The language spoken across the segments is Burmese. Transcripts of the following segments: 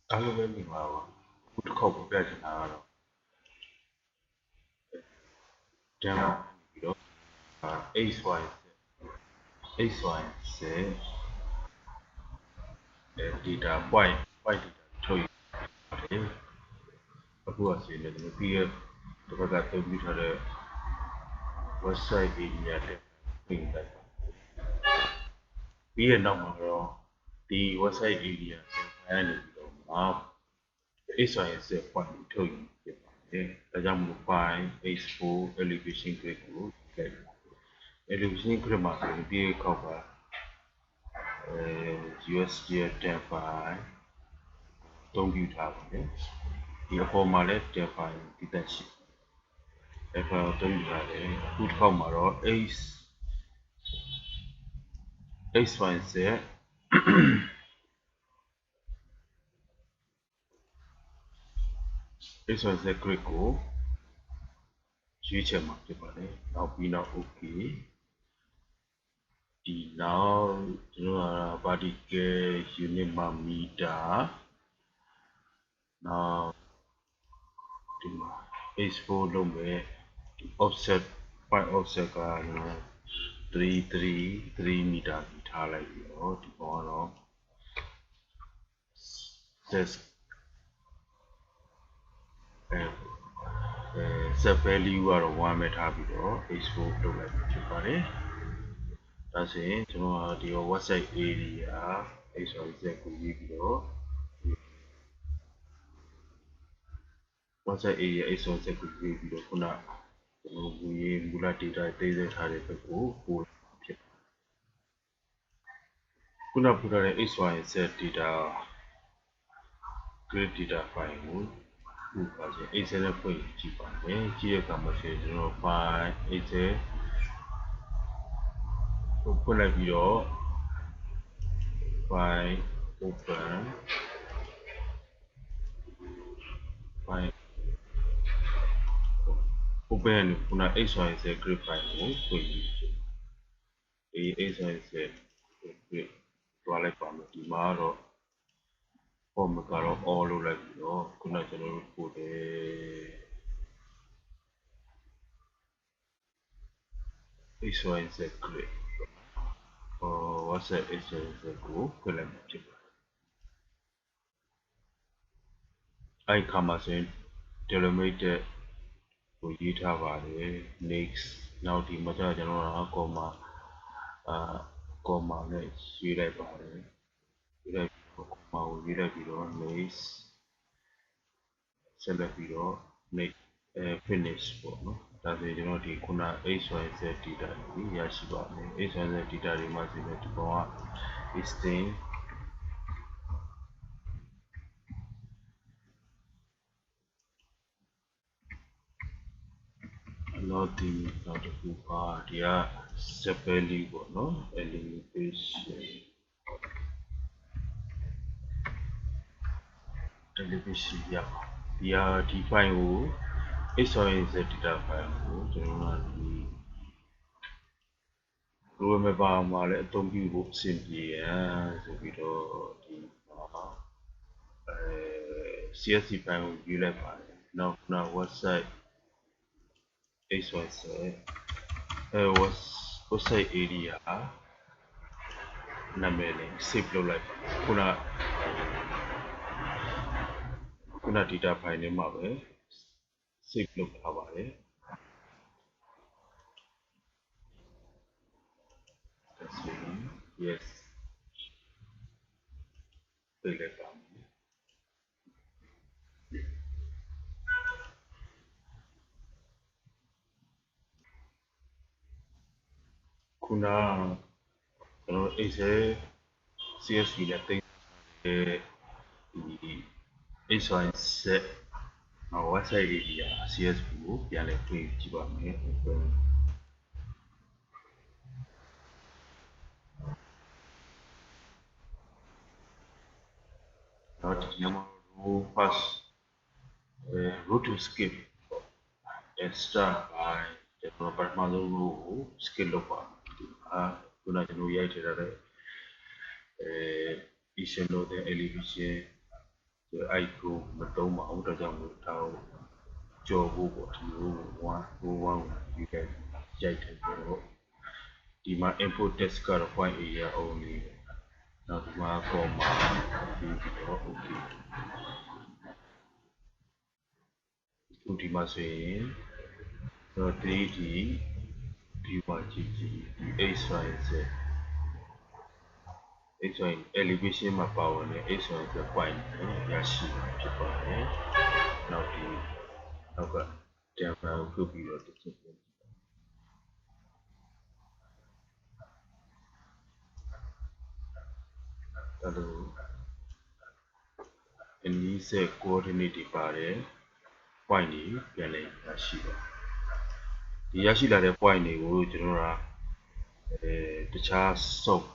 I don't remember. Would call better now. Damn, you know, XYZ data white data show you. Aku asing ni, tapi tempat kata kita ada website ini ada tinggal. Dia nama di website ini ada ni map. XYZ point show you. Tajam file H4 elevation grid ko elevation grid mà thì dia cover USDF 10 file သုံးပြုထားပါတယ်ဒီအပေါ်မှာလည်း 10 file တည်တတ်ရှိအဲ့ဒါကိုသုံးပြုထားတယ်အခုတစ်ခေါက်မှာတော့ XYZ XYZ grid ကိုရွေးချယ်မှာဖြစ်ပါတယ်နောက်ပြီးတော့ OK ဒီနောက်ကျွန်တော်က particle unit မှာ meter နောက်ဒီမှာ H4 လုပ်မယ် offset point offset က3 meter ထားလိုက်ပြီးတော့ဒီပေါ်ကတော့ set set value ကတော့1ပဲထားပြီးတော့ H4 လုပ်လိုက်ဖြစ်ပါတယ်ဒါဆိုရင်ကျွန်တော်ကဒီ website area XYZ ကိုရေးပြီးတော့ website area XYZ ကိုရေးပြီးတော့ခုနကျွန်တော်မူလ data သိသိထားတဲ့ဘက်ကိုပို့ဖြစ်ခုနပို့ထားတဲ့ XYZ data grid data file ကိုပို့ပါစေ Excel နဲ့ဖွင့်ကြည့်ပါမယ်ကြည့်ရကမှဆိုရင်ကျွန်တော် file Excel ကိုဖွင့်လိုက်ပြီးတော့ file open file open ခုန XYZ grid file ကိုဖွင့်ကြည့်ဒီ XYZ grid တွားလိုက်ပါမယ်ဒီမှာတော့ form ကတော့ all လုပ်လိုက်ပြီးတော့ခုနကျွန်တော်တို့ပို့တယ် XYZ grid WhatsApp XYZ ကိုဖွင့်လိုက်မှာဖြစ်ပါတယ်အဲ့ခါမှာဆိုရင် delimited ကိုရေးထားပါတယ် next နောက်ဒီမှာကျွန်တော်က comma နဲ့ရေးလိုက်ပါတယ်ရေးလိုက်ပြီးတော့ comma ကိုရေးလိုက်ပြီးတော့ next ဆက်လက်ပြီးတော့ next finish ပေါ့နော်ဒါဆိုရင်ကျွန်တော်ဒီခုန XYZ data ကိုရရှိပါမယ် XYZ data တွေမှာဆိုရင်ဒီကောင်က listing not the နောက်တစ်ခုပါဒီက set value ပေါ့နော် elevation ရပါဒီဟာဒီ file ကို XYZ data file ကိုကျွန်တော်ကဒီ programmer မှာလည်းအသုံးပြုဖို့အဆင်ပြေရန်ဆိုပြီးတော့ဒီမှာCSV file ကိုယူလိုက်ပါတယ်နောက်ခုန website XYZ website area နာမည်လေး save လုပ်လိုက်ခုန data file ထဲမှာပဲ save လုပ်ထားပါတယ်that's it yes ပြေးလိုက်ပါမယ်ခုနကျွန်တော် Excel CSV နဲ့တင်တဲ့ဒီ XYZ website area CSV ကိုပြန်လည်ဖွင့်ကြည့်ပါမယ် open တော့ဒီမှာ row first row to skip and start by ကျွန်တော်ပထမဆုံး row ကို skip လုပ်ပါခုနကျွန်တော်ရိုက်ထည့်ထားတဲ့issue လို့တဲ့ elevation အဲ့ကိုမသုံးပါဘူးဒါကြောင့်မို့ဒါကိုကြော်ဖို့ပေါ့ဒီလို1ယူခဲ့ရိုက်တယ်ဆိုတော့ဒီမှာ input text ကတော့ point area only နောက်ဒီမှာ comma ပြီးပြီးတော့ okay ခုဒီမှာဆိုရင်တော့ 3D view မှာကြည့်ကြည့်ဒီ XYZ elevation မှာပါဝင်တဲ့ XYZ point ကိုရရှိမှာဖြစ်ပါတယ်နောက်ဒီနောက်က camera ကိုပြုတ်ပြီးတော့တစ်ချက်ပြန်အဲ့လိုအနည်းဆက် coordinate တွေပါတယ် point တွေပြန်လည်ရရှိပါဒီရရှိလာတဲ့ point တွေကိုကျွန်တော်တို့ကတခြား soft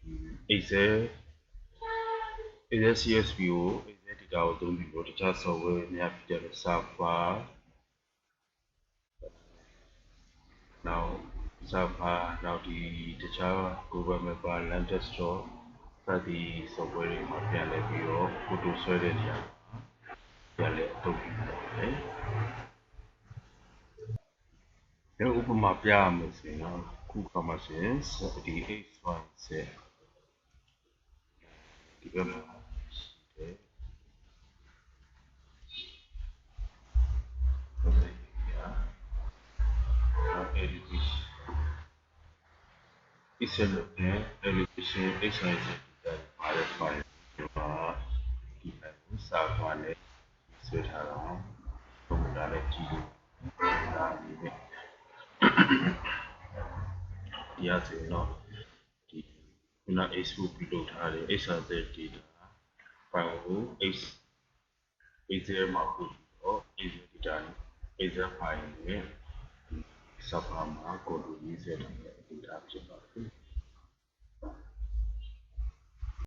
ဒီ Excel CSV ကို Excel data ကိုသုံးပြီးတော့တခြား software များဖြစ်တဲ့ server နောက်ဒီတခြား programmable language store စသည် software တွေမှာပြန်လည်ပြီးတော့ photo ဆွဲတဲ့နေရာပြန်လည်အသုံးပြုပါတယ်။ဒါဥပမာပြရမယ်ဆိုရင်တော့ခုခါမှဆိုရင်ဒီ XYZ ဒီဘက်မှာရှိတယ်ဟုတ်တယ်ညာနောက် education Excel နဲ့ education XYZ တွေပါတဲ့ file မှာဒီဘက်ကို server နဲ့ဆွဲထားတာပုံမှန်လည်းကြည့်လို့ဒါလေးပဲဒီအဆိုရင်တော့ဒီခုန export ပြုလုပ်ထားတဲ့ XYZ data file ကို Excel မှာပို့ပြီးတော့ Excel data နဲ့ Excel file နဲ့ server မှာ control ရေးဆက်ထားတဲ့ data ဖြစ်